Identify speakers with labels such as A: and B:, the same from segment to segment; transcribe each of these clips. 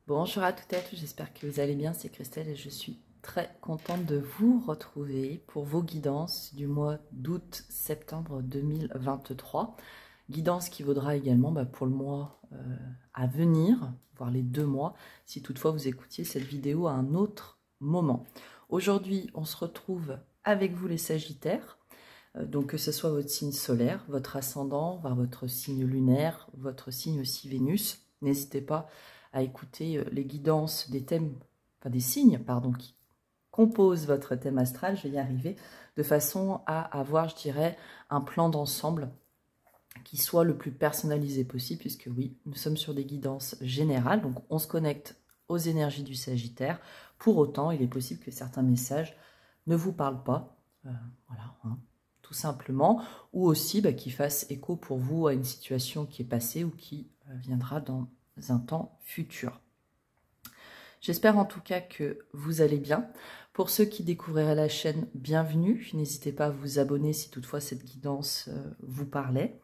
A: Bonjour à toutes et à tous, j'espère que vous allez bien, c'est Christelle et je suis très contente de vous retrouver pour vos guidances du mois d'août-septembre 2023. Guidance qui vaudra également pour le mois à venir, voire les 2 mois, si toutefois vous écoutiez cette vidéo à un autre moment. Aujourd'hui, on se retrouve avec vous les Sagittaires, donc que ce soit votre signe solaire, votre ascendant, voire votre signe lunaire, votre signe aussi Vénus. N'hésitez pas à écouter les guidances des thèmes, enfin des signes, pardon, qui composent votre thème astral, je vais y arriver, de façon à avoir, je dirais, un plan d'ensemble qui soit le plus personnalisé possible, puisque oui, nous sommes sur des guidances générales, donc on se connecte aux énergies du Sagittaire. Pour autant, il est possible que certains messages ne vous parlent pas, voilà, hein, tout simplement, ou aussi qu'ils fassent écho pour vous à une situation qui est passée ou qui viendra dans un temps futur. J'espère en tout cas que vous allez bien. Pour ceux qui découvriraient la chaîne, bienvenue. N'hésitez pas à vous abonner si toutefois cette guidance vous parlait.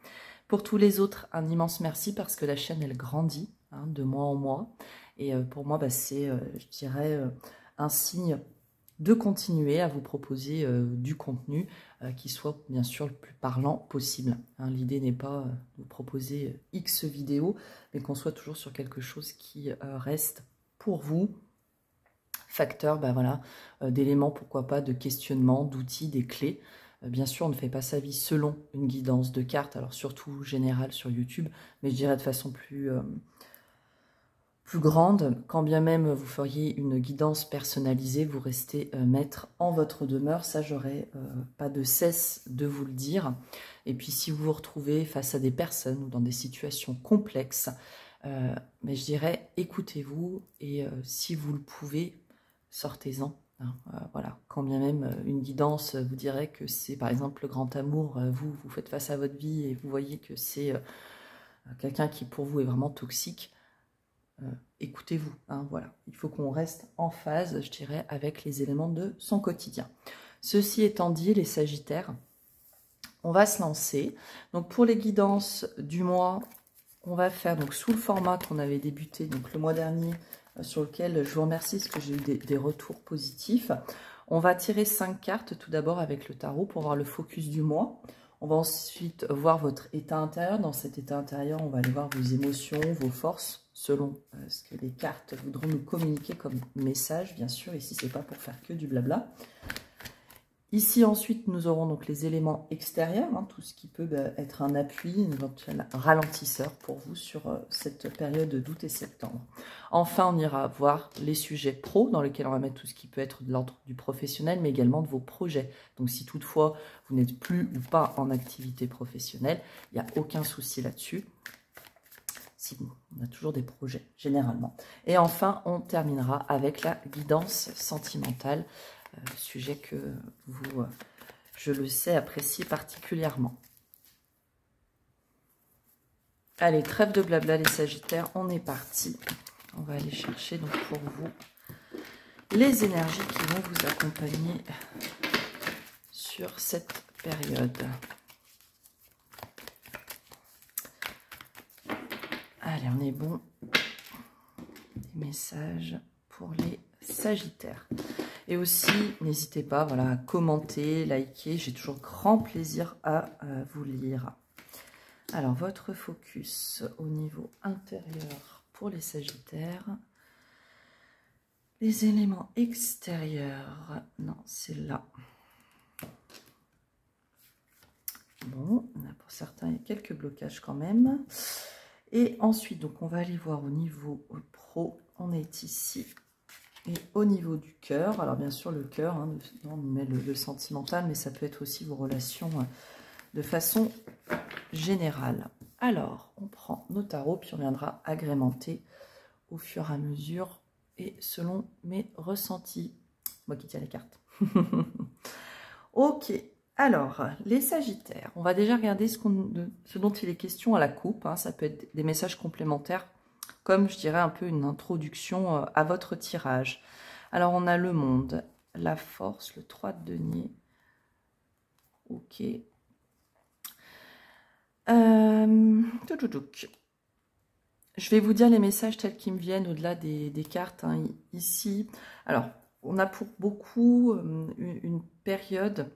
A: Pour tous les autres, un immense merci parce que la chaîne, elle grandit de mois en mois. Et pour moi, c'est, je dirais, un signe de continuer à vous proposer du contenu qui soit bien sûr le plus parlant possible. L'idée n'est pas de vous proposer X vidéos, mais qu'on soit toujours sur quelque chose qui reste pour vous facteur voilà, d'éléments, pourquoi pas, de questionnement, d'outils, des clés. Bien sûr, on ne fait pas sa vie selon une guidance de cartes, alors surtout générale sur YouTube, mais je dirais de façon plus grande, quand bien même vous feriez une guidance personnalisée, vous restez maître en votre demeure, ça j'aurais pas de cesse de vous le dire. Et puis si vous vous retrouvez face à des personnes ou dans des situations complexes, mais je dirais écoutez-vous et si vous le pouvez, sortez-en. Voilà, quand bien même une guidance vous dirait que c'est par exemple le grand amour, vous faites face à votre vie et vous voyez que c'est quelqu'un qui pour vous est vraiment toxique, écoutez-vous, voilà. Il faut qu'on reste en phase, je dirais, avec les éléments de son quotidien. Ceci étant dit, les Sagittaires, on va se lancer. Donc pour les guidances du mois, on va faire donc sous le format qu'on avait débuté donc le mois dernier, sur lequel je vous remercie parce que j'ai eu des retours positifs. On va tirer 5 cartes tout d'abord avec le tarot pour voir le focus du mois. On va ensuite voir votre état intérieur. Dans cet état intérieur, on va aller voir vos émotions, vos forces, selon ce que les cartes voudront nous communiquer comme message. Bien sûr, ici, ce n'est pas pour faire que du blabla. Ici, ensuite, nous aurons donc les éléments extérieurs, tout ce qui peut être un appui, un éventuel ralentisseur pour vous sur cette période d'août et septembre. Enfin, on ira voir les sujets pro, dans lesquels on va mettre tout ce qui peut être de l'ordre du professionnel, mais également de vos projets. Donc, si toutefois, vous n'êtes plus ou pas en activité professionnelle, il n'y a aucun souci là-dessus. Si on a toujours des projets, généralement. Et enfin, on terminera avec la guidance sentimentale, sujet que vous, je le sais, appréciez particulièrement. Allez, trêve de blabla les Sagittaires, on est parti. On va aller chercher donc pour vous les énergies qui vont vous accompagner sur cette période. Allez, on est bon. Des messages pour les Sagittaires. Et aussi, n'hésitez pas à commenter, liker. J'ai toujours grand plaisir à vous lire. Alors, votre focus au niveau intérieur pour les Sagittaires. Les éléments extérieurs. Non, c'est là. Bon, pour certains, il y a quelques blocages quand même. Et ensuite, donc, on va aller voir au niveau pro. On est ici. Et au niveau du cœur, alors bien sûr le cœur, on met le sentimental, mais ça peut être aussi vos relations de façon générale. Alors, on prend nos tarots, puis on viendra agrémenter au fur et à mesure et selon mes ressentis. Moi qui tiens les cartes. Ok, alors, les Sagittaires, on va déjà regarder ce dont il est question à la coupe. Ça peut être des messages complémentaires, comme je dirais un peu une introduction à votre tirage. Alors on a le monde, la force, le 3 de denier. Ok. je vais vous dire les messages tels qu'ils me viennent au-delà des cartes, hein, ici. Alors, on a pour beaucoup une période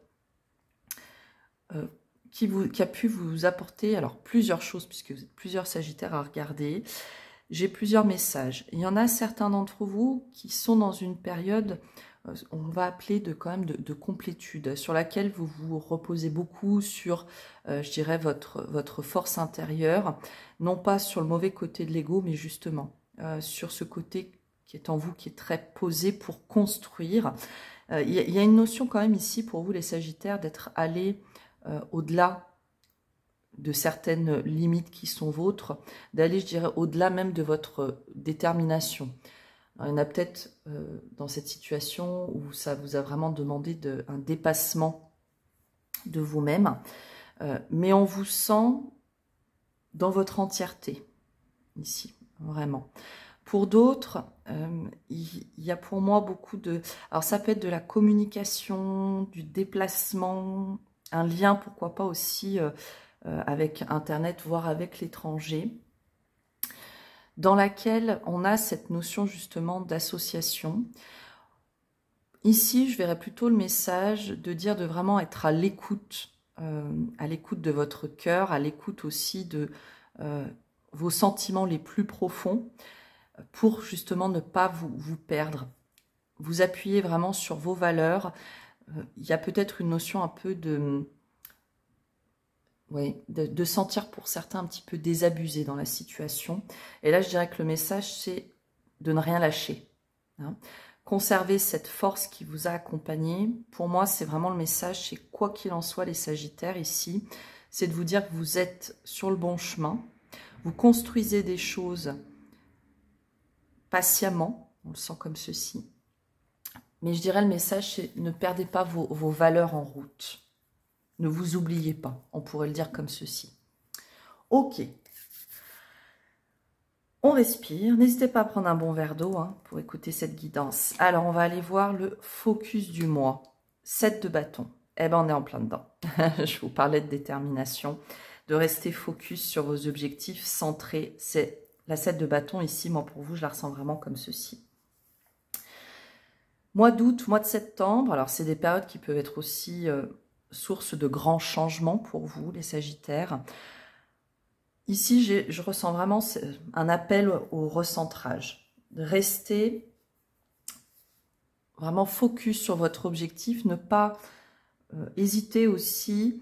A: qui a pu vous apporter alors plusieurs choses, puisque vous êtes plusieurs Sagittaires à regarder. J'ai plusieurs messages. Il y en a certains d'entre vous qui sont dans une période, on va appeler quand même de complétude, sur laquelle vous vous reposez beaucoup sur, je dirais, votre force intérieure, non pas sur le mauvais côté de l'ego, mais justement sur ce côté qui est en vous, qui est très posé pour construire. Il y a une notion quand même ici pour vous, les Sagittaires, d'être allé au-delà de certaines limites qui sont vôtres, d'aller, je dirais, au-delà même de votre détermination. Alors, il y en a peut-être dans cette situation où ça vous a vraiment demandé un dépassement de vous-même, mais on vous sent dans votre entièreté, ici, vraiment. Pour d'autres, il y a pour moi beaucoup de... Alors ça peut être de la communication, du déplacement, un lien, pourquoi pas aussi... avec Internet, voire avec l'étranger, dans laquelle on a cette notion justement d'association. Ici, je verrais plutôt le message de dire de vraiment être à l'écoute de votre cœur, à l'écoute aussi de vos sentiments les plus profonds, pour justement ne pas vous perdre. Vous appuyez vraiment sur vos valeurs. Il y a peut-être une notion un peu de... Oui, de sentir pour certains un petit peu désabusé dans la situation. Et là, je dirais que le message, c'est de ne rien lâcher. Hein. Conserver cette force qui vous a accompagné. Pour moi, c'est vraiment le message, c'est quoi qu'il en soit, les Sagittaires ici, c'est de vous dire que vous êtes sur le bon chemin. Vous construisez des choses patiemment, on le sent comme ceci. Mais je dirais le message, c'est ne perdez pas vos valeurs en route. Ne vous oubliez pas, on pourrait le dire comme ceci. Ok. On respire. N'hésitez pas à prendre un bon verre d'eau pour écouter cette guidance. Alors, on va aller voir le focus du mois. 7 de bâton. Eh bien, on est en plein dedans. Je vous parlais de détermination, de rester focus sur vos objectifs centrés. C'est la 7 de bâton ici. Moi, pour vous, je la ressens vraiment comme ceci. Mois d'août, mois de septembre. Alors, c'est des périodes qui peuvent être aussi... source de grands changements pour vous, les Sagittaires. Ici, je ressens vraiment un appel au recentrage. Restez vraiment focus sur votre objectif, ne pas hésiter aussi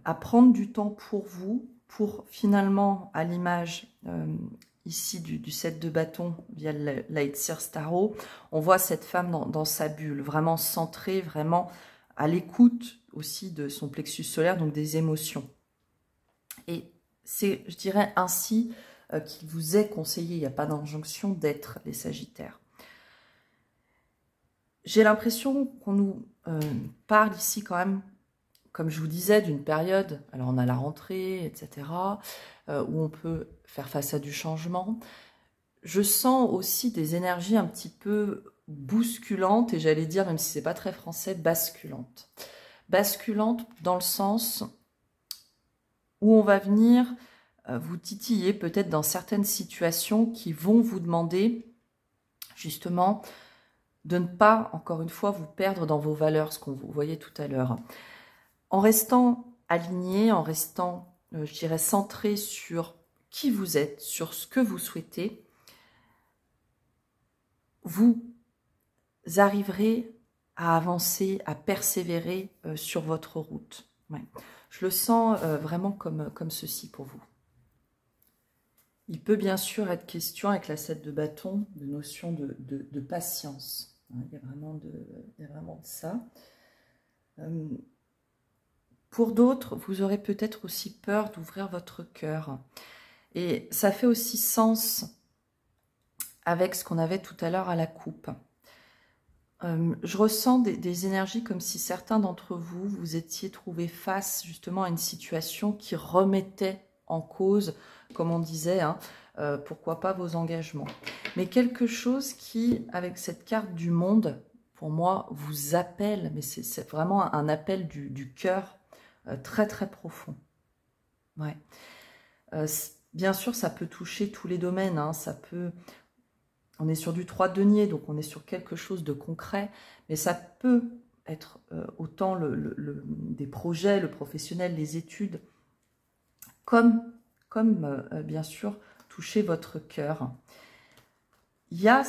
A: à prendre du temps pour vous, pour finalement, à l'image ici du 7 de bâton via le Lightseer Tarot, on voit cette femme dans sa bulle, vraiment centrée, vraiment à l'écoute aussi de son plexus solaire, donc des émotions. Et c'est, je dirais, ainsi qu'il vous est conseillé, il n'y a pas d'injonction d'être les Sagittaires. J'ai l'impression qu'on nous parle ici quand même, comme je vous disais, d'une période, alors on a la rentrée, etc., où on peut faire face à du changement. Je sens aussi des énergies un petit peu bousculantes, et j'allais dire, même si c'est pas très français, basculantes. Basculantes dans le sens où on va venir vous titiller peut-être dans certaines situations qui vont vous demander justement de ne pas, encore une fois, vous perdre dans vos valeurs, ce qu'on vous voyait tout à l'heure. En restant aligné, en restant, je dirais, centré sur qui vous êtes, sur ce que vous souhaitez, vous arriverez à avancer, à persévérer sur votre route. Ouais. Je le sens vraiment comme ceci pour vous. Il peut bien sûr être question, avec la 7 de bâton, de notion de patience. Il y a vraiment de ça. Pour d'autres, vous aurez peut-être aussi peur d'ouvrir votre cœur. Et ça fait aussi sens avec ce qu'on avait tout à l'heure à la coupe. Je ressens des énergies comme si certains d'entre vous, vous étiez trouvés face justement à une situation qui remettait en cause, comme on disait, pourquoi pas vos engagements. Mais quelque chose qui, avec cette carte du monde, pour moi, vous appelle, mais c'est vraiment un appel du cœur très très profond. Ouais. bien sûr, ça peut toucher tous les domaines, hein, ça peut... On est sur du 3 de denier, donc on est sur quelque chose de concret, mais ça peut être autant des projets, le professionnel, les études, comme bien sûr, toucher votre cœur. Il y a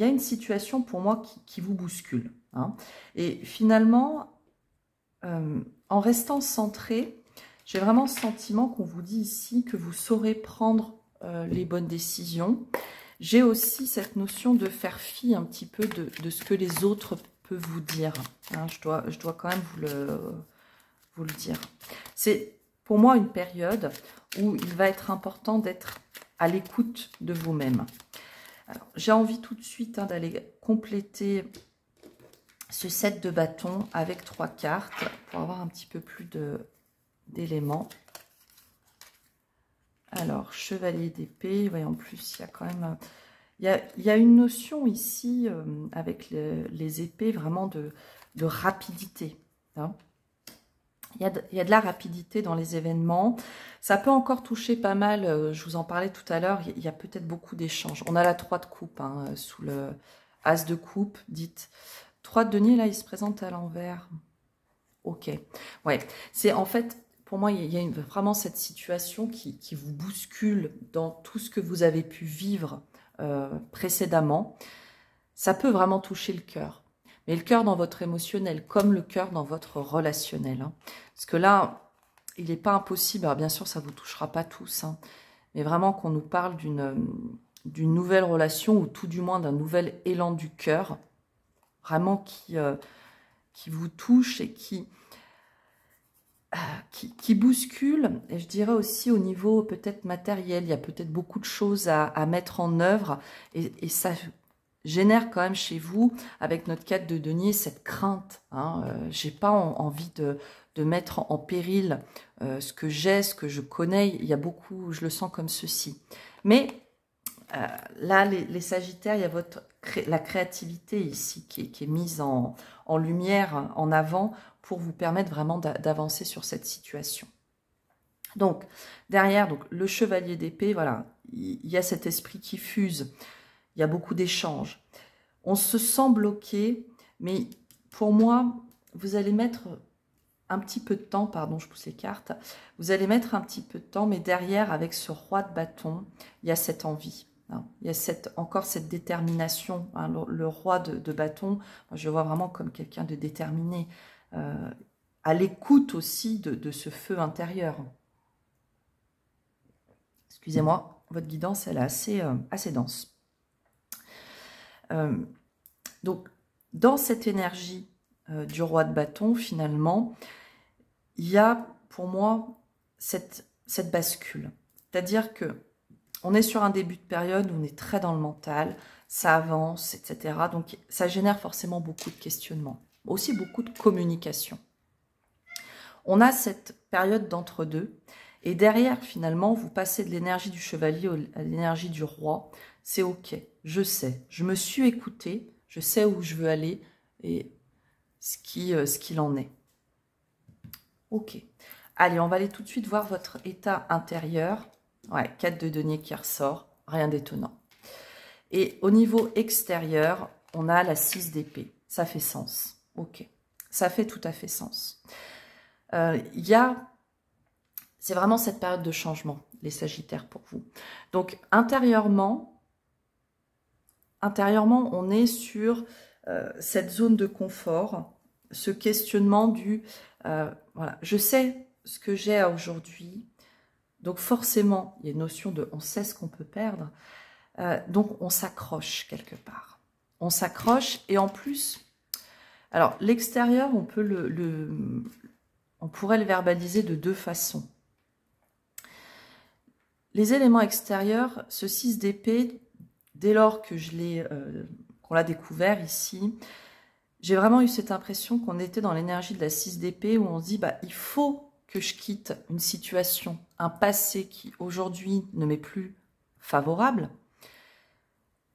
A: une situation pour moi qui vous bouscule. Hein. Et finalement, en restant centré, j'ai vraiment le sentiment qu'on vous dit ici que vous saurez prendre les bonnes décisions. J'ai aussi cette notion de faire fi un petit peu de ce que les autres peuvent vous dire. Hein, je dois quand même vous le dire. C'est pour moi une période où il va être important d'être à l'écoute de vous-même. J'ai envie tout de suite d'aller compléter ce set de bâtons avec 3 cartes pour avoir un petit peu plus d'éléments. Alors, chevalier d'épée, oui, en plus, il y a quand même... Il y a une notion ici, avec les épées, vraiment de rapidité. Hein. Il y a de la rapidité dans les événements. Ça peut encore toucher pas mal, je vous en parlais tout à l'heure, il y a peut-être beaucoup d'échanges. On a la 3 de coupe, hein, sous le as de coupe, dites. 3 de denier, là, il se présente à l'envers. Ok. Ouais, c'est en fait... Pour moi, il y a vraiment cette situation qui vous bouscule dans tout ce que vous avez pu vivre précédemment. Ça peut vraiment toucher le cœur. Mais le cœur dans votre émotionnel, comme le cœur dans votre relationnel. Hein. Parce que là, il n'est pas impossible, alors bien sûr, ça ne vous touchera pas tous, hein, mais vraiment qu'on nous parle d'une nouvelle relation, ou tout du moins d'un nouvel élan du cœur, vraiment qui vous touche et qui bouscule, et je dirais aussi au niveau peut-être matériel. Il y a peut-être beaucoup de choses à mettre en œuvre, et ça génère quand même chez vous, avec notre 4 de denier, cette crainte. Hein. J'ai pas envie de mettre en péril ce que j'ai, ce que je connais. Il y a beaucoup, je le sens comme ceci. Mais là, les Sagittaires, il y a la créativité ici qui est mise en lumière, en avant, pour vous permettre vraiment d'avancer sur cette situation. Donc, derrière, le chevalier d'épée, voilà, il y a cet esprit qui fuse, il y a beaucoup d'échanges. On se sent bloqué, mais pour moi, vous allez mettre un petit peu de temps, pardon, je pousse les cartes, vous allez mettre un petit peu de temps, mais derrière, avec ce roi de bâton, il y a cette envie. Hein, il y a encore cette détermination. Hein, le roi de bâton, je le vois vraiment comme quelqu'un de déterminé, à l'écoute aussi de ce feu intérieur. Excusez-moi, votre guidance, elle est assez dense. Donc, dans cette énergie du roi de bâton, finalement, il y a pour moi cette bascule. C'est-à-dire que on est sur un début de période où on est très dans le mental, ça avance, etc. Donc, ça génère forcément beaucoup de questionnements, aussi beaucoup de communication. On a cette période d'entre-deux, et derrière, finalement, vous passez de l'énergie du chevalier à l'énergie du roi. C'est ok, je sais, je me suis écoutée, je sais où je veux aller et ce qu'il en est. Ok. Allez, on va aller tout de suite voir votre état intérieur. Ouais, 4 de denier qui ressort, rien d'étonnant. Et au niveau extérieur, on a la 6 d'épée. Ça fait sens. Ok. Ça fait tout à fait sens. C'est vraiment cette période de changement, les Sagittaires, pour vous. Donc, intérieurement, on est sur cette zone de confort, ce questionnement du voilà, je sais ce que j'ai aujourd'hui, donc forcément, il y a une notion de on sait ce qu'on peut perdre, donc on s'accroche quelque part. On s'accroche, et en plus, alors l'extérieur, on pourrait le verbaliser de 2 façons. Les éléments extérieurs, ce 6 d'épée, dès lors que qu'on l'a découvert ici, j'ai vraiment eu cette impression qu'on était dans l'énergie de la 6 d'épée, où on se dit, bah, il faut que je quitte une situation, un passé qui aujourd'hui ne m'est plus favorable,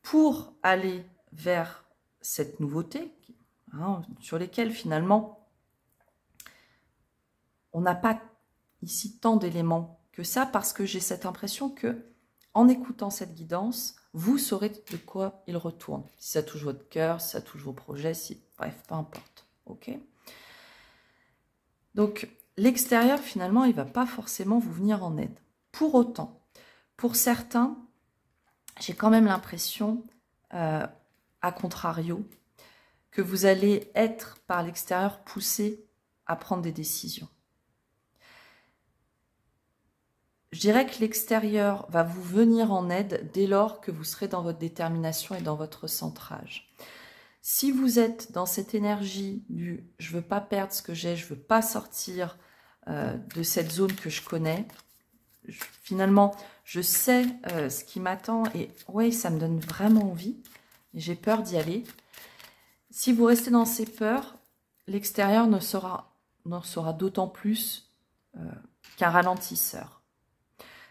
A: pour aller vers cette nouveauté, hein, sur lesquelles finalement on n'a pas ici tant d'éléments que ça parce que j'ai cette impression que, en écoutant cette guidance, vous saurez de quoi il retourne. Si ça touche votre cœur, si ça touche vos projets, si... bref, peu importe. Ok ? Donc, l'extérieur, finalement, il ne va pas forcément vous venir en aide. Pour autant, pour certains, j'ai quand même l'impression, à contrario, que vous allez être, par l'extérieur, poussé à prendre des décisions. Je dirais que l'extérieur va vous venir en aide dès lors que vous serez dans votre détermination et dans votre centrage. Si vous êtes dans cette énergie du « je ne veux pas perdre ce que j'ai, je ne veux pas sortir de cette zone que je connais », finalement, je sais ce qui m'attend et ouais, ça me donne vraiment envie, et j'ai peur d'y aller. Si vous restez dans ces peurs, l'extérieur n'en sera d'autant plus qu'un ralentisseur.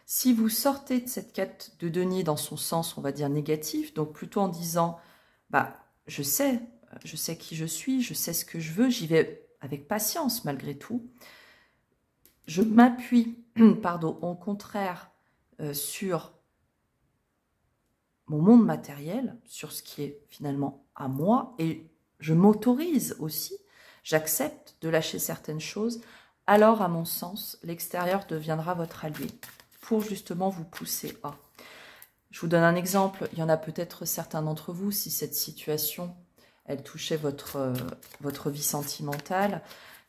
A: Si vous sortez de cette quête de denier dans son sens, on va dire négatif, donc plutôt en disant bah, je sais qui je suis, je sais ce que je veux, j'y vais avec patience malgré tout. Je m'appuie, pardon, au contraire, sur mon monde matériel, sur ce qui est finalement à moi, et je m'autorise aussi, j'accepte de lâcher certaines choses, alors à mon sens, l'extérieur deviendra votre allié pour justement vous pousser à. Je vous donne un exemple, il y en a peut-être certains d'entre vous, si cette situation, elle touchait votre vie sentimentale,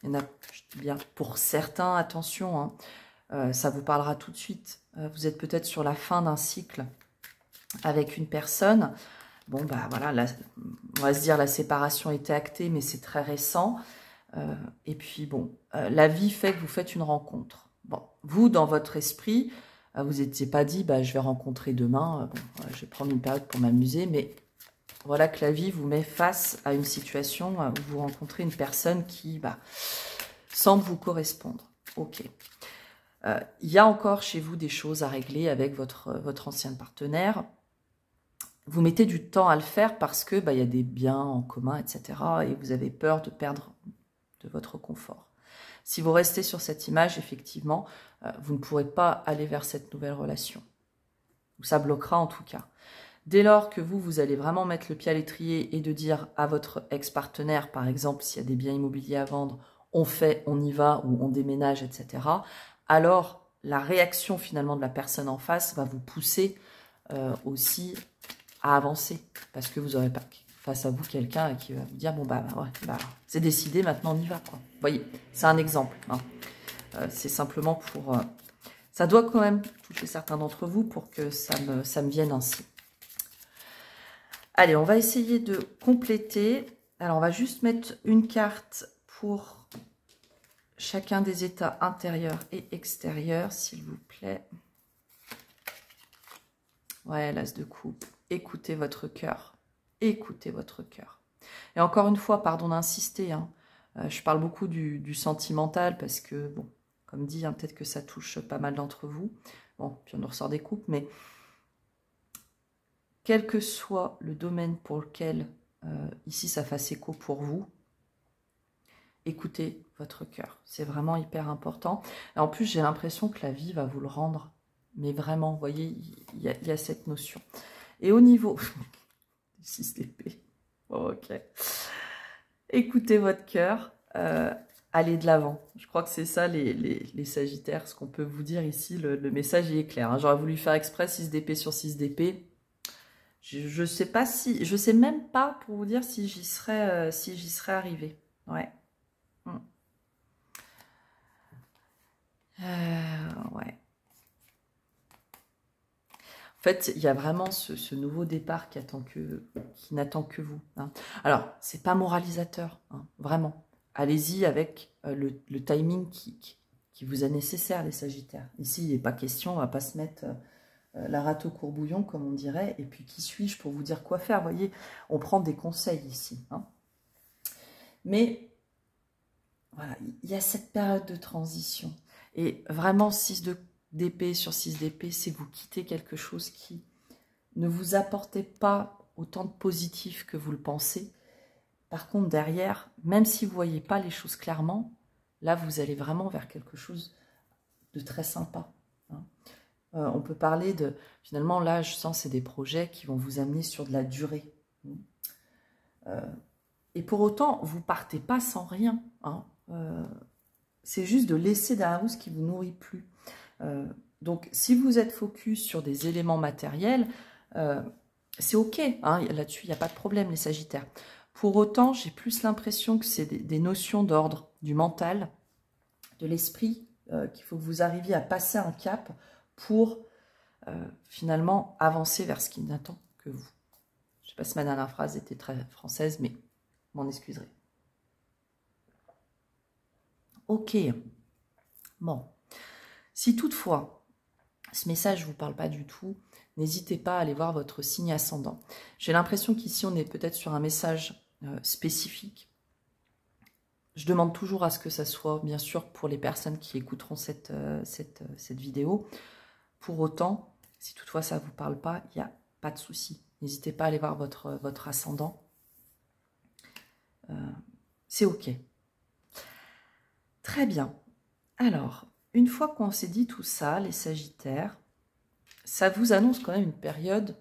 A: il y en a, je dis bien pour certains, attention, hein, ça vous parlera tout de suite, vous êtes peut-être sur la fin d'un cycle avec une personne, bon bah voilà, on va se dire la séparation était actée, mais c'est très récent, et puis bon, la vie fait que vous faites une rencontre. Bon, vous, dans votre esprit, vous n'étiez pas dit, bah, je vais rencontrer demain, bon, je vais prendre une période pour m'amuser, mais voilà que la vie vous met face à une situation où vous rencontrez une personne qui semble vous correspondre. Ok. Il y a encore chez vous des choses à régler avec votre ancien partenaire. Vous mettez du temps à le faire parce que il y a des biens en commun, etc. Et vous avez peur de perdre de votre confort. Si vous restez sur cette image, effectivement, vous ne pourrez pas aller vers cette nouvelle relation. Ça bloquera en tout cas. Dès lors que vous allez vraiment mettre le pied à l'étrier et de dire à votre ex-partenaire, par exemple, s'il y a des biens immobiliers à vendre, on fait, on y va, ou on déménage, etc., alors la réaction finalement de la personne en face va vous pousser aussi à avancer, parce que vous n'aurez pas face à vous quelqu'un qui va vous dire, bon c'est décidé, maintenant on y va, quoi. Vous voyez, c'est un exemple, hein. C'est simplement pour... ça doit quand même toucher certains d'entre vous pour que ça me vienne ainsi. Allez, on va essayer de compléter. Alors, on va juste mettre une carte pour chacun des états intérieurs et extérieurs, s'il vous plaît. Ouais, l'as de coupe. Écoutez votre cœur. Écoutez votre cœur. Et encore une fois, pardon d'insister, hein, je parle beaucoup du sentimental parce que, bon, comme dit, hein, peut-être que ça touche pas mal d'entre vous. Bon, puis on nous ressort des coupes, mais quel que soit le domaine pour lequel ici ça fasse écho pour vous, écoutez votre cœur. C'est vraiment hyper important. Et en plus, j'ai l'impression que la vie va vous le rendre. Mais vraiment, vous voyez, il y a cette notion. Et au niveau... 6 d'épée. Oh, ok. Écoutez votre cœur. Allez de l'avant. Je crois que c'est ça les Sagittaires. Ce qu'on peut vous dire ici, le message il est clair. Hein. J'aurais voulu faire exprès 6 d'épée sur 6 d'épée. Je sais pas si... Je sais même pas pour vous dire si j'y serais arrivée. Ouais. Ouais. En fait, il y a vraiment ce nouveau départ qui n'attend que vous. Hein. Alors, c'est pas moralisateur, hein, vraiment. Allez-y avec le timing qui vous est nécessaire, les Sagittaires. Ici, il n'est pas question, on ne va pas se mettre la rate au courbouillon, comme on dirait, et puis qui suis-je pour vous dire quoi faire. Vous voyez, on prend des conseils ici. Hein. Mais, voilà, il y a cette période de transition. Et vraiment, 6 d'épée sur 6 d'épée, c'est vous quitter quelque chose qui ne vous apportait pas autant de positif que vous le pensez. Par contre, derrière, même si vous ne voyez pas les choses clairement, là, vous allez vraiment vers quelque chose de très sympa. hein. On peut parler de, finalement, là, je sens, c'est des projets qui vont vous amener sur de la durée. Et pour autant, vous partez pas sans rien, hein. C'est juste de laisser derrière vous ce qui vous nourrit plus. Donc, si vous êtes focus sur des éléments matériels, c'est ok, hein, là-dessus, il n'y a pas de problème, les Sagittaires. Pour autant, j'ai plus l'impression que c'est des notions d'ordre, du mental, de l'esprit, qu'il faut que vous arriviez à passer un cap pour finalement avancer vers ce qui n'attend que vous. Je ne sais pas si ma dernière phrase était très française, mais m'en excuserez. Ok. Bon. Si toutefois, ce message ne vous parle pas du tout, n'hésitez pas à aller voir votre signe ascendant. J'ai l'impression qu'ici, on est peut-être sur un message spécifique. Je demande toujours à ce que ça soit, bien sûr, pour les personnes qui écouteront cette vidéo. Pour autant, si toutefois ça ne vous parle pas, il n'y a pas de souci. N'hésitez pas à aller voir votre ascendant. C'est ok. Très bien. Alors, une fois qu'on s'est dit tout ça, les Sagittaires, ça vous annonce quand même une période,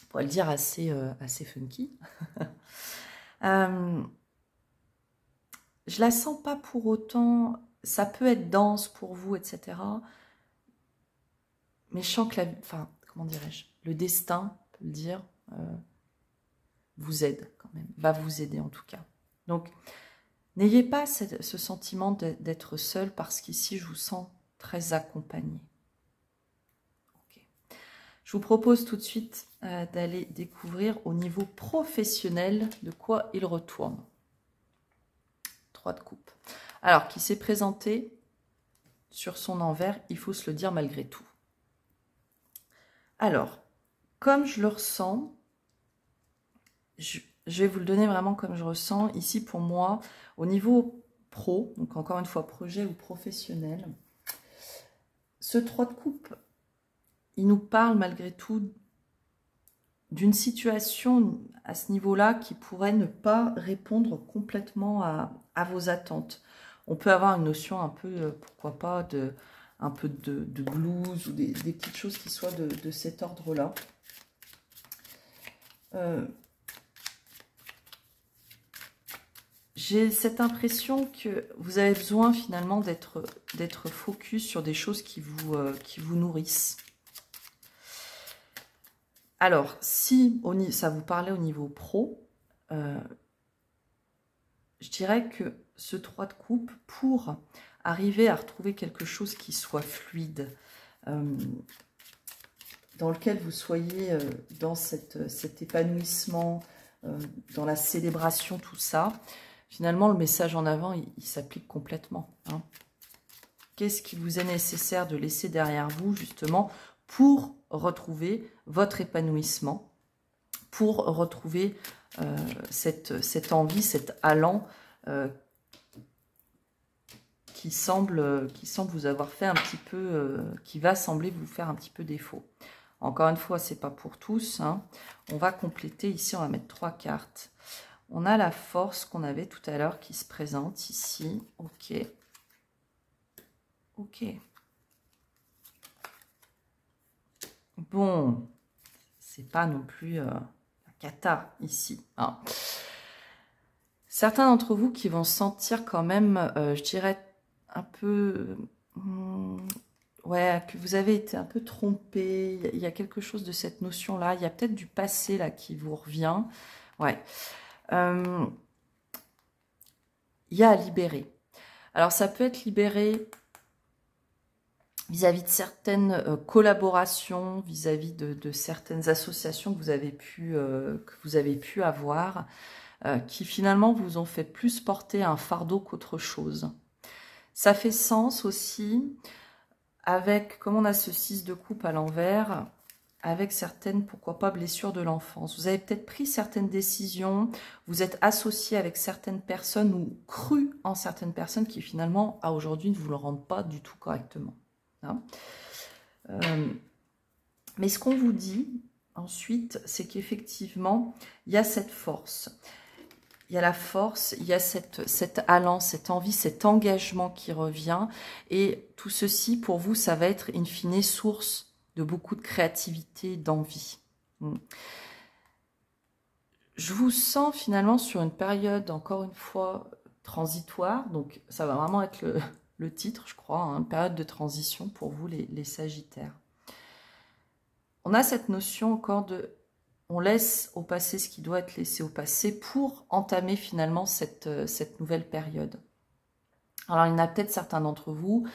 A: on pourrait le dire, assez funky. Je la sens pas pour autant, ça peut être dense pour vous, etc. Mais je sens que comment dirais-je, le destin, on peut le dire, vous aide quand même, va vous aider en tout cas. Donc, n'ayez pas ce sentiment d'être seul, parce qu'ici, je vous sens très accompagné. Okay. Je vous propose tout de suite d'aller découvrir au niveau professionnel de quoi il retourne. 3 de coupe. Alors, qui s'est présenté sur son envers, il faut se le dire malgré tout. Alors, comme je le ressens, je vais vous le donner vraiment comme je ressens. Ici, pour moi, au niveau pro, donc encore une fois, projet ou professionnel, ce 3 de coupe, il nous parle malgré tout d'une situation à ce niveau-là qui pourrait ne pas répondre complètement à vos attentes. On peut avoir une notion un peu, pourquoi pas, un peu de blues ou des petites choses qui soient de cet ordre-là. J'ai cette impression que vous avez besoin finalement d'être focus sur des choses qui vous nourrissent. Alors, si ça vous parlait au niveau pro, je dirais que ce 3 de coupe, pour arriver à retrouver quelque chose qui soit fluide, dans lequel vous soyez dans cet épanouissement, dans la célébration, tout ça, finalement, le message en avant, il s'applique complètement, hein. Qu'est-ce qui vous est nécessaire de laisser derrière vous, justement, pour retrouver votre épanouissement, pour retrouver cette envie, cet allant qui semble vous avoir fait un petit peu, qui va sembler vous faire un petit peu défaut. Encore une fois, c'est pas pour tous, hein. On va compléter ici, on va mettre 3 cartes. On a la force qu'on avait tout à l'heure qui se présente ici. Ok. Ok. Bon, c'est pas non plus la cata ici, hein. Certains d'entre vous qui vont se sentir quand même, je dirais, un peu... ouais, que vous avez été un peu trompé. Il y a quelque chose de cette notion-là. Il y a peut-être du passé là qui vous revient. Ouais. Il y a à libérer. Alors, ça peut être libéré vis-à-vis de certaines collaborations, vis-à-vis de certaines associations que vous avez pu avoir, qui finalement vous ont fait plus porter un fardeau qu'autre chose. Ça fait sens aussi avec, comme on a ce 6 de coupe à l'envers, avec certaines, pourquoi pas, blessures de l'enfance. Vous avez peut-être pris certaines décisions, vous êtes associé avec certaines personnes ou cru en certaines personnes qui finalement, à aujourd'hui, ne vous le rendent pas du tout correctement, hein. Mais ce qu'on vous dit ensuite, c'est qu'effectivement, il y a cette force. il y a la force, il y a cet allant, cette envie, cet engagement qui revient. Et tout ceci, pour vous, ça va être, in fine, source de beaucoup de créativité, d'envie. Je vous sens finalement sur une période, encore une fois, transitoire. Donc, ça va vraiment être le titre, je crois, hein, une période de transition pour vous, les Sagittaires. On a cette notion encore de... On laisse au passé ce qui doit être laissé au passé pour entamer finalement cette nouvelle période. Alors, il y en a peut-être certains d'entre vous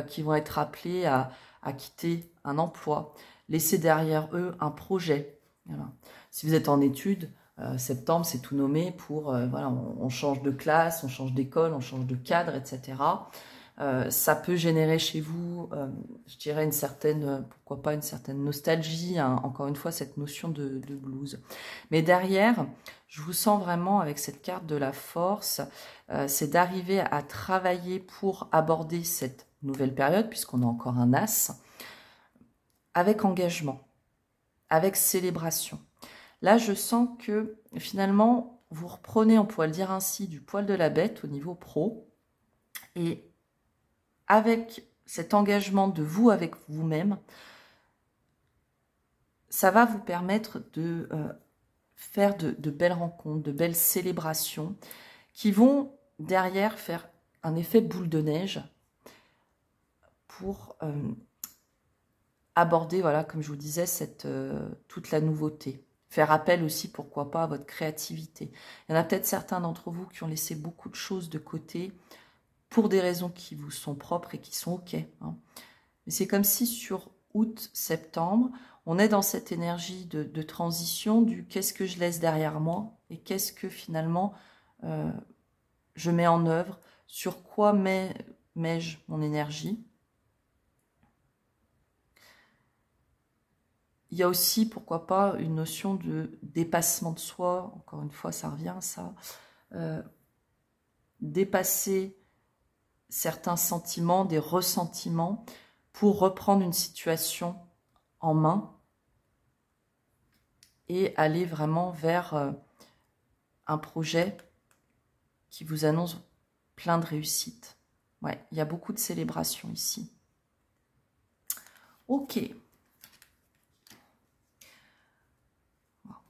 A: qui vont être appelés à quitter un emploi, laisser derrière eux un projet. Voilà. Si vous êtes en études, septembre, c'est tout nommé pour, voilà, on change de classe, on change d'école, on change de cadre, etc. Ça peut générer chez vous, je dirais, une certaine, pourquoi pas une certaine nostalgie, hein, encore une fois, cette notion de blues. Mais derrière, je vous sens vraiment avec cette carte de la force, c'est d'arriver à travailler pour aborder cette nouvelle période, puisqu'on a encore un as, avec engagement, avec célébration. Là, je sens que finalement, vous reprenez, on pourrait le dire ainsi, du poil de la bête au niveau pro, et avec cet engagement de vous avec vous-même, ça va vous permettre de faire de belles rencontres, de belles célébrations qui vont derrière faire un effet boule de neige pour aborder, voilà, comme je vous disais, toute la nouveauté. Faire appel aussi, pourquoi pas, à votre créativité. Il y en a peut-être certains d'entre vous qui ont laissé beaucoup de choses de côté pour des raisons qui vous sont propres et qui sont OK. Hein. Mais c'est comme si sur août, septembre, on est dans cette énergie de transition du qu'est-ce que je laisse derrière moi et qu'est-ce que finalement je mets en œuvre, sur quoi mets-je mon énergie. Il y a aussi, pourquoi pas, une notion de dépassement de soi, encore une fois, ça revient à ça, dépasser certains sentiments, des ressentiments, pour reprendre une situation en main et aller vraiment vers un projet qui vous annonce plein de réussite. Ouais, il y a beaucoup de célébrations ici. Ok.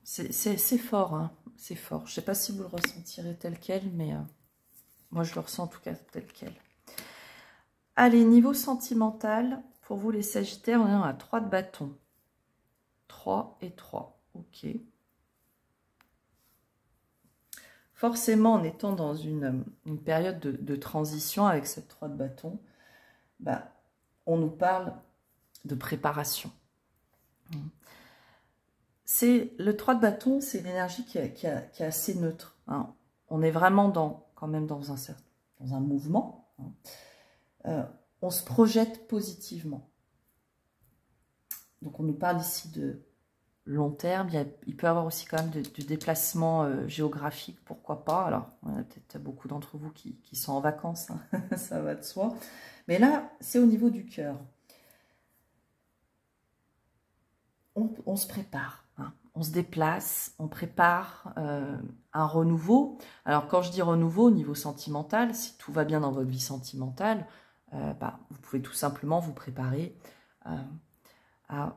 A: C'est fort, hein, c'est fort. Je ne sais pas si vous le ressentirez tel quel, mais moi je le ressens en tout cas tel quel. Allez, niveau sentimental, pour vous les Sagittaires, on est à 3 de bâton. 3 et 3, ok. Forcément, en étant dans une période de transition avec cette 3 de bâton, bah, on nous parle de préparation. Le 3 de bâton, c'est l'énergie qui est assez neutre. Hein. On est vraiment quand même dans un mouvement. Hein. On se projette positivement. Donc on nous parle ici de long terme. Il peut y avoir aussi quand même du déplacement géographique, pourquoi pas. Alors, il y a peut-être beaucoup d'entre vous qui sont en vacances, hein. Ça va de soi. Mais là, c'est au niveau du cœur. On se prépare, hein. On se déplace, on prépare un renouveau. Alors, quand je dis renouveau au niveau sentimental, si tout va bien dans votre vie sentimentale, vous pouvez tout simplement vous préparer à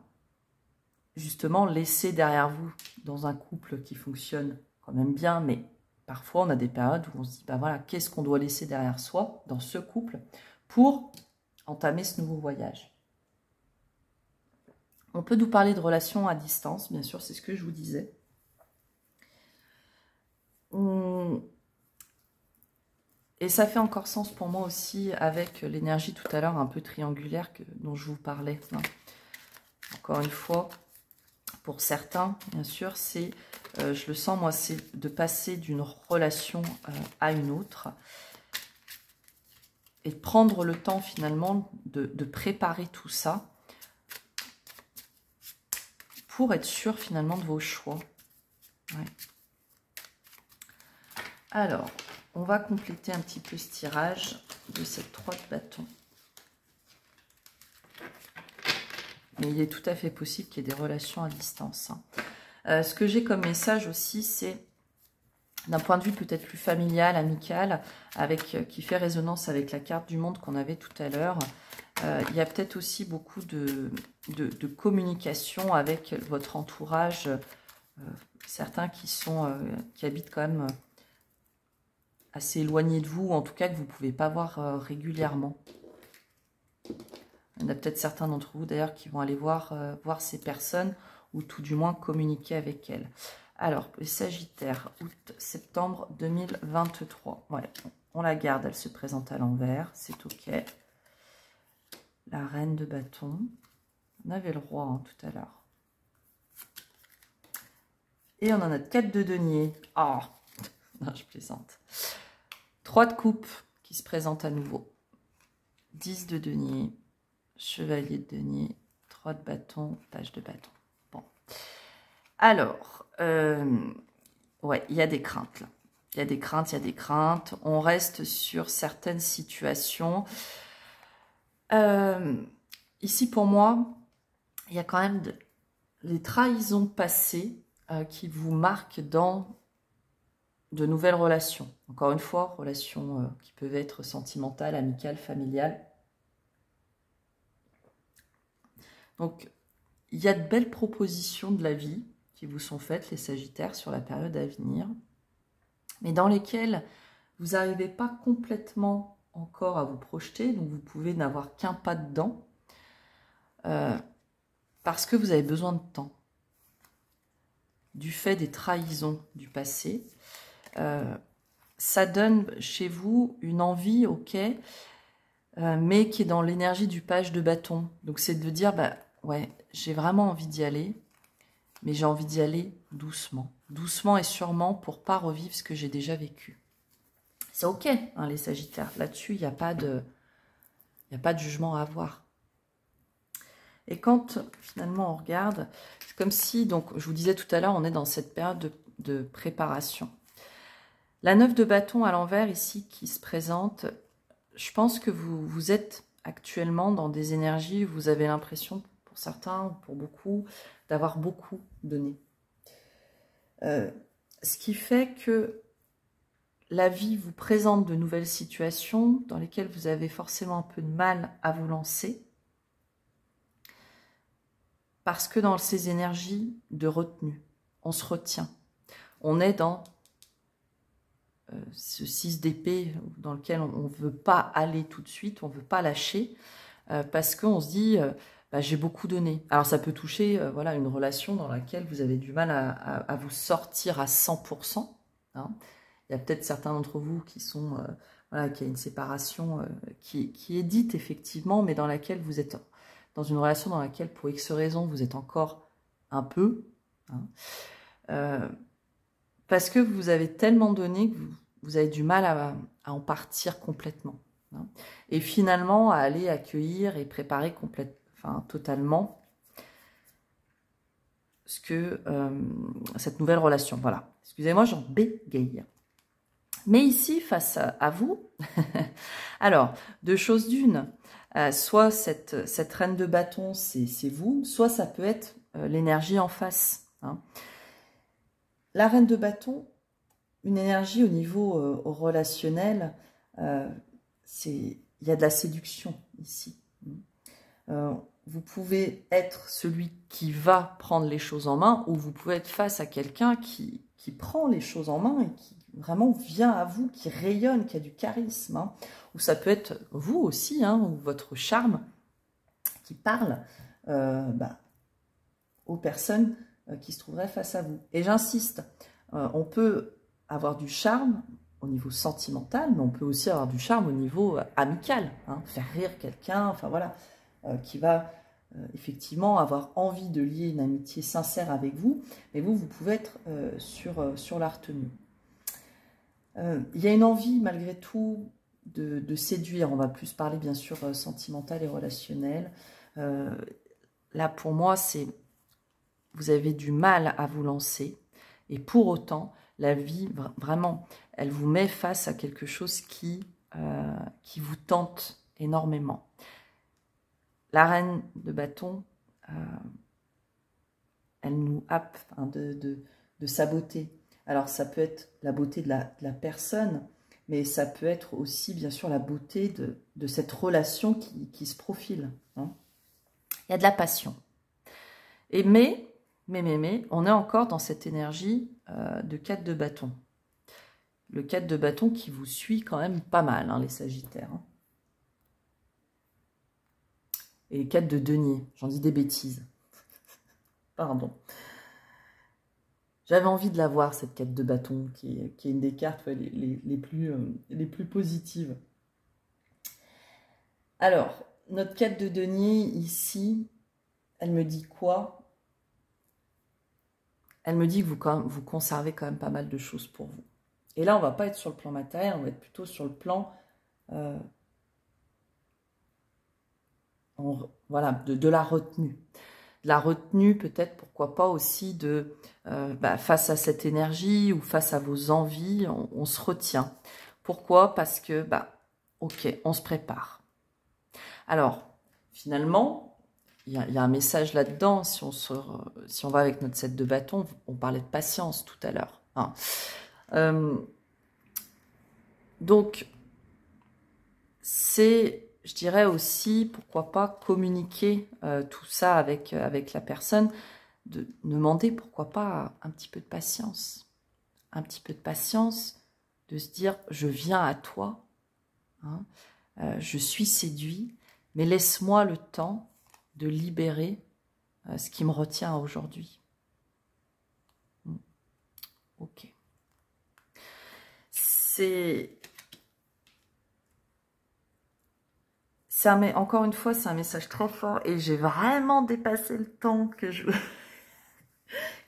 A: justement laisser derrière vous dans un couple qui fonctionne quand même bien, mais parfois on a des périodes où on se dit, voilà, qu'est-ce qu'on doit laisser derrière soi dans ce couple pour entamer ce nouveau voyage. On peut nous parler de relations à distance, bien sûr, c'est ce que je vous disais. Et ça fait encore sens pour moi aussi avec l'énergie tout à l'heure un peu triangulaire dont je vous parlais. Hein. Encore une fois, pour certains, bien sûr, c'est, je le sens moi, c'est de passer d'une relation à une autre et de prendre le temps finalement de préparer tout ça pour être sûr finalement de vos choix. Ouais. Alors, on va compléter un petit peu ce tirage de cette 3 de bâton. Mais il est tout à fait possible qu'il y ait des relations à distance. Hein. Ce que j'ai comme message aussi, c'est d'un point de vue peut-être plus familial, amical, qui fait résonance avec la carte du monde qu'on avait tout à l'heure. Il y a peut-être aussi beaucoup de communication avec votre entourage, certains qui habitent quand même assez éloignés de vous, en tout cas que vous ne pouvez pas voir régulièrement. Il y en a peut-être certains d'entre vous d'ailleurs qui vont aller voir ces personnes, ou tout du moins communiquer avec elles. Alors, les Sagittaires, août-septembre 2023. Ouais, on la garde, elle se présente à l'envers, c'est ok. La reine de bâton. On avait le roi hein, tout à l'heure. Et on en a 4 de denier. Oh, non, je plaisante. 3 de coupe qui se présentent à nouveau. 10 de denier, chevalier de denier, 3 de bâton, page de bâton. Bon. Alors, ouais, il y a des craintes là. Il y a des craintes. On reste sur certaines situations. Ici, pour moi, il y a quand même les trahisons passées qui vous marquent dans de nouvelles relations. Encore une fois, relations qui peuvent être sentimentales, amicales, familiales. Donc, il y a de belles propositions de la vie qui vous sont faites, les Sagittaires, sur la période à venir, mais dans lesquelles vous n'arrivez pas complètement encore à vous projeter, donc vous pouvez n'avoir qu'un pas dedans, parce que vous avez besoin de temps. Du fait des trahisons du passé, ça donne chez vous une envie, ok, mais qui est dans l'énergie du page de bâton. Donc c'est de dire, bah ouais, j'ai vraiment envie d'y aller, mais j'ai envie d'y aller doucement. Doucement et sûrement pour pas revivre ce que j'ai déjà vécu. C'est ok, hein, les Sagittaires. Là-dessus, il n'y a pas de jugement à avoir. Et quand finalement on regarde, c'est comme si, donc je vous disais tout à l'heure, on est dans cette période de préparation. La 9 de bâton à l'envers ici qui se présente, je pense que vous êtes actuellement dans des énergies où vous avez l'impression, pour certains, pour beaucoup, d'avoir beaucoup donné. Ce qui fait que la vie vous présente de nouvelles situations dans lesquelles vous avez forcément un peu de mal à vous lancer. Parce que dans ces énergies de retenue, on se retient. On est dans ce 6 d'épée dans lequel on ne veut pas aller tout de suite, on ne veut pas lâcher, parce qu'on se dit, bah, j'ai beaucoup donné. Alors ça peut toucher voilà, une relation dans laquelle vous avez du mal à vous sortir à 100%. Hein. Il y a peut-être certains d'entre vous qui sont, voilà, qui a une séparation qui est dite effectivement, mais dans laquelle vous êtes dans une relation dans laquelle, pour X raisons, vous êtes encore un peu, hein, parce que vous avez tellement donné que vous avez du mal à en partir complètement. Hein, et finalement, à aller accueillir et préparer totalement cette nouvelle relation. Voilà. Excusez-moi, j'en bégaye. Mais ici, face à vous, alors, deux choses d'une. Soit cette reine de bâton, c'est vous, soit ça peut être l'énergie en face. Hein. La reine de bâton, une énergie au niveau relationnel, il y a de la séduction ici. Vous pouvez être celui qui va prendre les choses en main, ou vous pouvez être face à quelqu'un qui prend les choses en main et qui vraiment vient à vous, qui rayonne, qui a du charisme. Hein. Ou ça peut être vous aussi, hein, ou votre charme qui parle aux personnes qui se trouveraient face à vous. Et j'insiste, on peut avoir du charme au niveau sentimental, mais on peut aussi avoir du charme au niveau amical. Hein, faire rire quelqu'un, enfin voilà, qui va effectivement avoir envie de lier une amitié sincère avec vous, mais vous pouvez être sur la retenue. Il y a une envie malgré tout de séduire, on va plus parler bien sûr sentimental et relationnel. Là pour moi c'est vous avez du mal à vous lancer et pour autant la vie vraiment elle vous met face à quelque chose qui vous tente énormément. La reine de bâton, elle nous happe de sa beauté. Alors, ça peut être la beauté de la personne, mais ça peut être aussi, bien sûr, la beauté de cette relation qui se profile. Hein. Il y a de la passion. Et mais, on est encore dans cette énergie de 4 de bâton. Le 4 de bâton qui vous suit quand même pas mal, hein, les Sagittaires. Hein. Et 4 de denier, j'en dis des bêtises. Pardon. J'avais envie de la voir, cette 4 de bâton, qui est une des cartes les plus positives. Alors, notre 4 de denier, ici, elle me dit quoi? Elle me dit que vous conservez quand même pas mal de choses pour vous. Et là, on ne va pas être sur le plan matériel, on va être plutôt sur le plan voilà, de la retenue. De la retenue, peut-être, pourquoi pas aussi, face à cette énergie ou face à vos envies, on se retient. Pourquoi? Parce que, ok, on se prépare. Alors, finalement, il y a un message là-dedans, si on va avec notre 7 de bâton, on parlait de patience tout à l'heure. Hein. Donc, c'est, je dirais aussi, pourquoi pas communiquer tout ça avec la personne, de demander pourquoi pas un petit peu de patience. Un petit peu de patience, de se dire, je viens à toi, hein, je suis séduit, mais laisse-moi le temps de libérer ce qui me retient aujourd'hui. Ok. Encore une fois, c'est un message très fort et j'ai vraiment dépassé le temps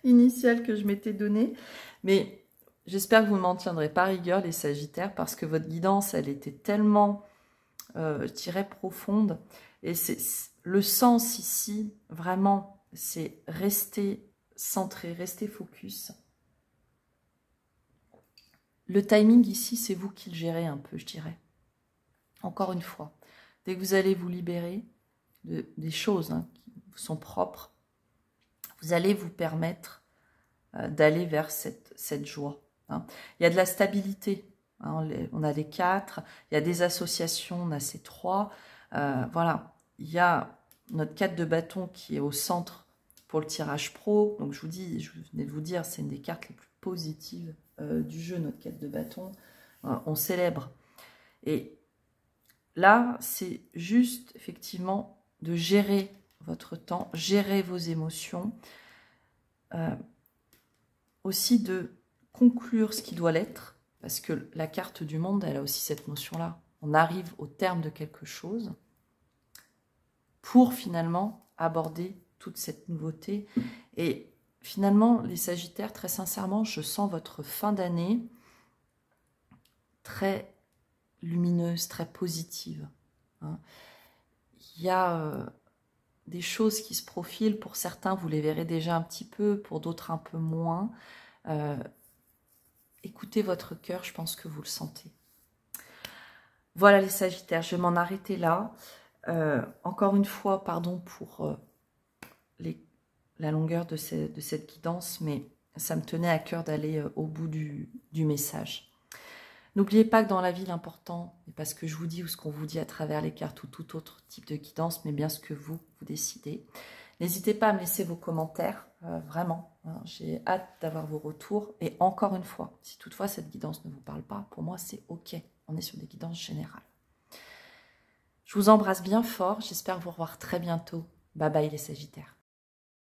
A: initial que je m'étais donné. Mais j'espère que vous ne m'en tiendrez pas rigueur, les Sagittaires, parce que votre guidance, elle était tellement, je dirais, profonde. Et le sens ici, vraiment, c'est rester centré, rester focus. Le timing ici, c'est vous qui le gérez un peu, je dirais. Encore une fois, dès que vous allez vous libérer des choses qui vous sont propres, vous allez vous permettre d'aller vers cette joie. Hein. Il y a de la stabilité. Hein, on a les 4, il y a des associations, on a ces 3. Voilà, il y a notre 4 de bâton qui est au centre pour le tirage pro. Donc je venais de vous dire, c'est une des cartes les plus positives du jeu, notre 4 de bâton. On célèbre. Et là, c'est juste effectivement de gérer votre temps, gérer vos émotions, aussi de conclure ce qui doit l'être, parce que la carte du monde, elle a aussi cette notion-là. On arrive au terme de quelque chose pour finalement aborder toute cette nouveauté. Et finalement, les Sagittaires, très sincèrement, je sens votre fin d'année très lumineuse, très positive. Hein. Il y a des choses qui se profilent. Pour certains, vous les verrez déjà un petit peu, pour d'autres un peu moins. Écoutez votre cœur, je pense que vous le sentez. Voilà les Sagittaires, je vais m'en arrêter là. Encore une fois, pardon pour la longueur de cette guidance, mais ça me tenait à cœur d'aller au bout du message. N'oubliez pas que dans la vie, l'important n'est pas ce que je vous dis ou ce qu'on vous dit à travers les cartes ou tout autre type de guidance, mais bien ce que vous décidez. N'hésitez pas à me laisser vos commentaires, vraiment. Hein, j'ai hâte d'avoir vos retours. Et encore une fois, si toutefois cette guidance ne vous parle pas, pour moi c'est ok. On est sur des guidances générales. Je vous embrasse bien fort. J'espère vous revoir très bientôt. Bye bye les Sagittaires.